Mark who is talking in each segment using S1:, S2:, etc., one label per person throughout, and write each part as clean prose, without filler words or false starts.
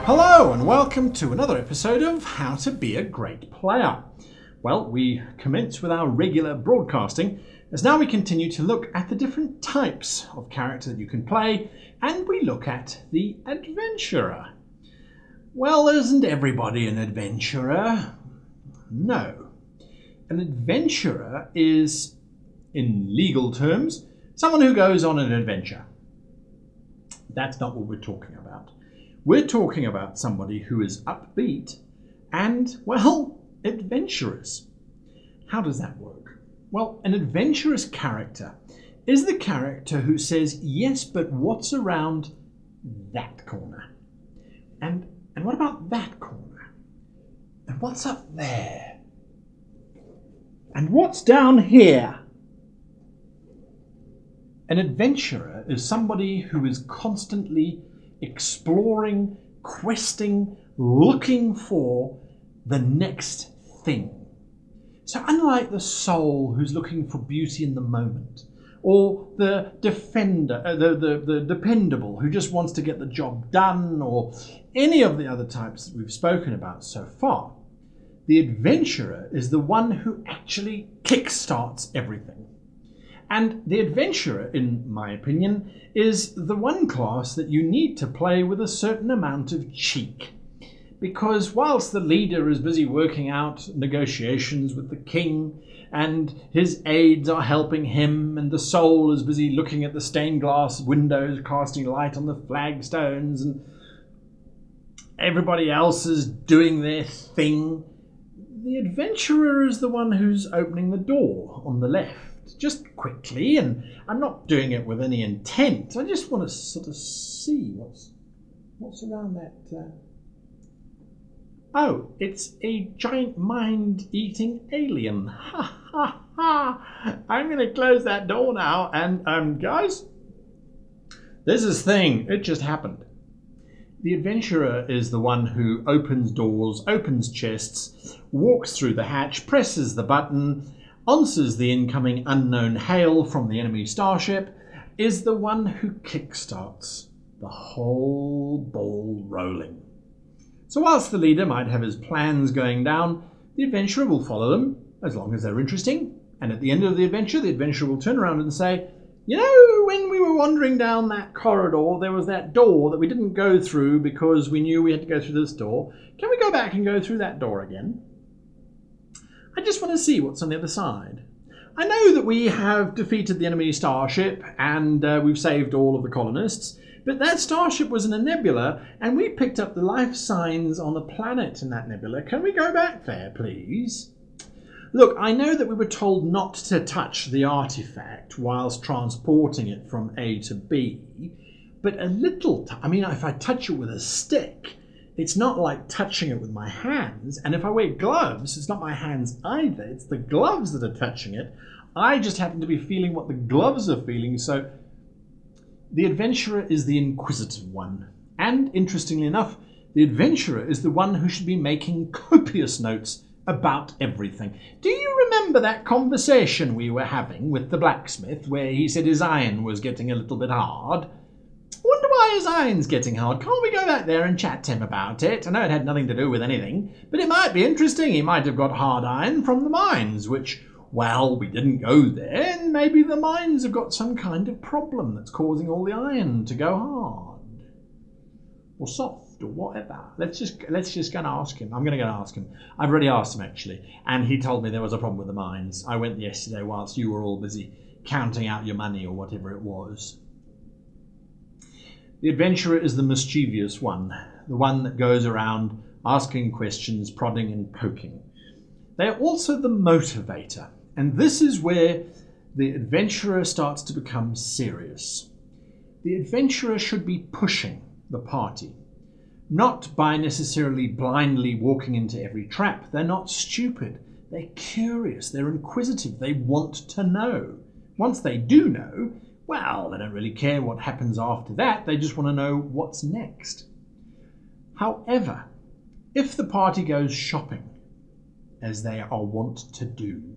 S1: Hello and welcome to another episode of How to Be a Great Player. Well, we commence with our regular broadcasting as now we continue to look at the different types of character that you can play, and we look at the adventurer. Well, isn't everybody an adventurer? No. An adventurer is, in legal terms, someone who goes on an adventure. That's not what we're talking about. We're talking about somebody who is upbeat and, well, adventurous. How does that work? Well, an adventurous character is the character who says, yes, but what's around that corner? And what about that corner? And what's up there? And what's down here? An adventurer is somebody who is constantly exploring, questing, looking for the next thing. So unlike the soul who's looking for beauty in the moment, or the defender, the dependable who just wants to get the job done, or any of the other types that we've spoken about so far, the adventurer is the one who actually kickstarts everything. And the adventurer, in my opinion, is the one class that you need to play with a certain amount of cheek. Because whilst the leader is busy working out negotiations with the king, and his aides are helping him, and the soul is busy looking at the stained glass windows, casting light on the flagstones, and everybody else is doing their thing, the adventurer is the one who's opening the door on the left. Just quickly, and I'm not doing it with any intent. I just want to sort of see what's around that. Oh, it's a giant mind-eating alien. Ha ha ha! I'm going to close that door now, and guys, there's this thing. It just happened. The adventurer is the one who opens doors, opens chests, walks through the hatch, presses the button, answers the incoming unknown hail from the enemy starship, is the one who kickstarts the whole ball rolling. So whilst the leader might have his plans going down, the adventurer will follow them as long as they're interesting, and at the end of the adventurer will turn around and say, you know, when we were wandering down that corridor, there was that door that we didn't go through because we knew we had to go through this door. Can we go back and go through that door again? I just want to see what's on the other side. I know that we have defeated the enemy starship and we've saved all of the colonists, but that starship was in a nebula and we picked up the life signs on the planet in that nebula. Can we go back there, please? Look, I know that we were told not to touch the artifact whilst transporting it from A to B, but a little, if I touch it with a stick, it's not like touching it with my hands. And if I wear gloves, it's not my hands either. It's the gloves that are touching it. I just happen to be feeling what the gloves are feeling. So the adventurer is the inquisitive one. And interestingly enough, the adventurer is the one who should be making copious notes about everything. Do you remember that conversation we were having with the blacksmith where he said his iron was getting a little bit hard? Wonder why his iron's getting hard. Can't we go back there and chat to him about it? I know it had nothing to do with anything, but it might be interesting. He might have got hard iron from the mines, which, well, we didn't go there, and maybe the mines have got some kind of problem that's causing all the iron to go hard. Or soft, or whatever. Let's just go and ask him. I'm going to go and ask him. I've already asked him, actually, and he told me there was a problem with the mines. I went yesterday whilst you were all busy counting out your money or whatever it was. The adventurer is the mischievous one, the one that goes around asking questions, prodding and poking. They are also the motivator, and this is where the adventurer starts to become serious. The adventurer should be pushing the party, not by necessarily blindly walking into every trap. They're not stupid. They're curious. They're inquisitive. They want to know. Once they do know, well, they don't really care what happens after that. They just want to know what's next. However, if the party goes shopping, as they are wont to do,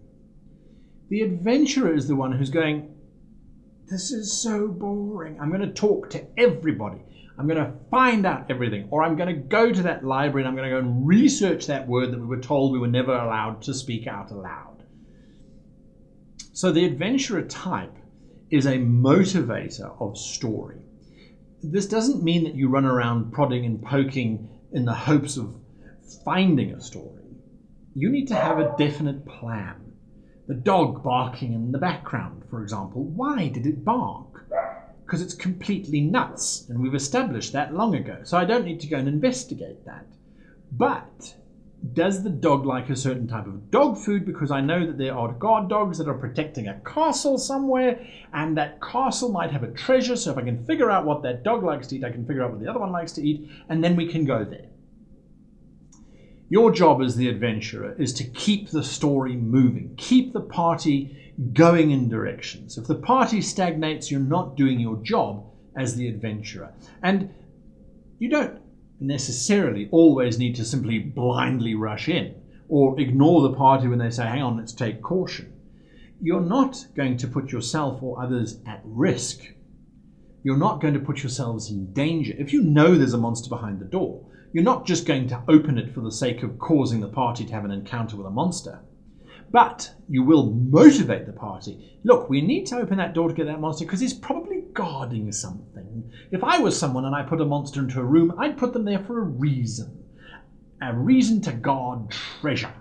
S1: the adventurer is the one who's going, this is so boring. I'm going to talk to everybody. I'm going to find out everything, or I'm going to go to that library and I'm going to go and research that word that we were told we were never allowed to speak out aloud. So the adventurer type is a motivator of story. This doesn't mean that you run around prodding and poking in the hopes of finding a story. You need to have a definite plan. The dog barking in the background, for example, why did it bark? Because it's completely nuts, and we've established that long ago, so I don't need to go and investigate that. But does the dog like a certain type of dog food? Because I know that there are guard dogs that are protecting a castle somewhere, and that castle might have a treasure, so if I can figure out what that dog likes to eat, I can figure out what the other one likes to eat, and then we can go there. Your job as the adventurer is to keep the story moving, keep the party going in directions. If the party stagnates, you're not doing your job as the adventurer. And you don't necessarily always need to simply blindly rush in or ignore the party when they say, hang on, let's take caution. You're not going to put yourself or others at risk. You're not going to put yourselves in danger. If you know there's a monster behind the door, you're not just going to open it for the sake of causing the party to have an encounter with a monster. But you will motivate the party. Look, we need to open that door to get that monster because he's probably guarding something. If I was someone and I put a monster into a room, I'd put them there for a reason. A reason to guard treasure.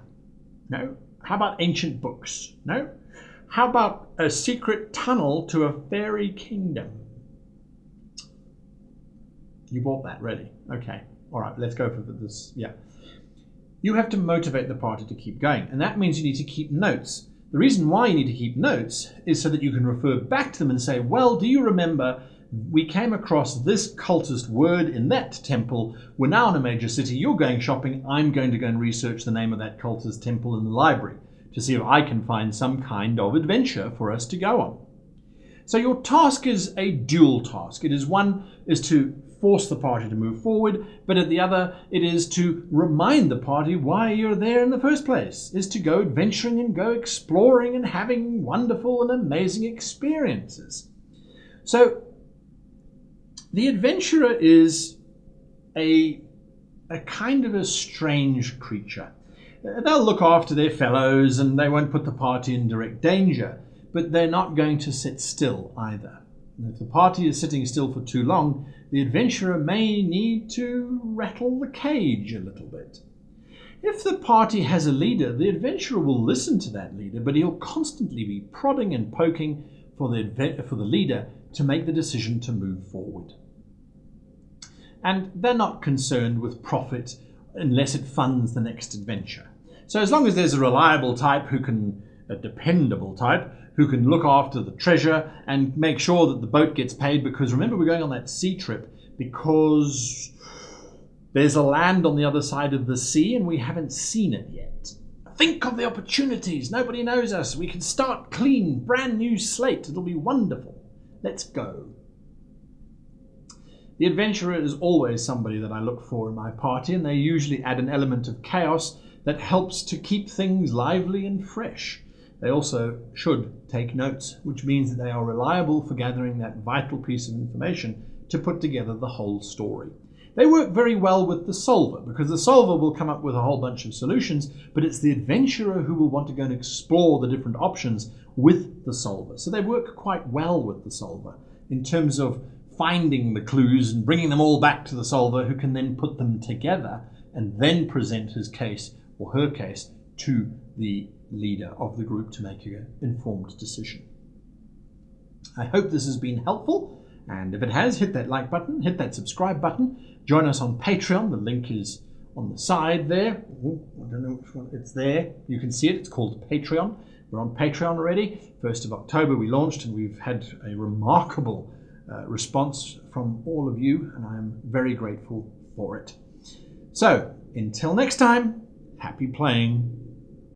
S1: No? How about ancient books? No? How about a secret tunnel to a fairy kingdom? You bought that, ready? Okay. All right, let's go for this. Yeah. You have to motivate the party to keep going, and that means you need to keep notes. The reason why you need to keep notes is so that you can refer back to them and say, well, do you remember we came across this cultist word in that temple? We're now in a major city. You're going shopping. I'm going to go and research the name of that cultist temple in the library to see if I can find some kind of adventure for us to go on. So your task is a dual task. It is one is to force the party to move forward, but at the other it is to remind the party why you're there in the first place, is to go adventuring and go exploring and having wonderful and amazing experiences. So the adventurer is a kind of a strange creature. They'll look after their fellows and they won't put the party in direct danger, but they're not going to sit still either. And if the party is sitting still for too long, the adventurer may need to rattle the cage a little bit. If the party has a leader, the adventurer will listen to that leader, but he'll constantly be prodding and poking for the leader to make the decision to move forward. And they're not concerned with profit unless it funds the next adventure. So as long as there's a reliable type a dependable type, who can look after the treasure and make sure that the boat gets paid, because remember, we're going on that sea trip because there's a land on the other side of the sea and we haven't seen it yet. Think of the opportunities. Nobody knows us. We can start clean, brand new slate. It'll be wonderful. Let's go. The adventurer is always somebody that I look for in my party, and they usually add an element of chaos that helps to keep things lively and fresh. They also should take notes, which means that they are reliable for gathering that vital piece of information to put together the whole story. They work very well with the solver, because the solver will come up with a whole bunch of solutions, but it's the adventurer who will want to go and explore the different options with the solver. So they work quite well with the solver in terms of finding the clues and bringing them all back to the solver, who can then put them together and then present his case or her case to the leader of the group to make an informed decision. I hope this has been helpful, and if it has, hit that like button, hit that subscribe button, join us on Patreon. The link is on the side there. Ooh, I don't know which one. It's there. You can see it. It's called Patreon. We're on Patreon already. 1st of October we launched, and we've had a remarkable response from all of you, and I'm very grateful for it. So, until next time, happy playing.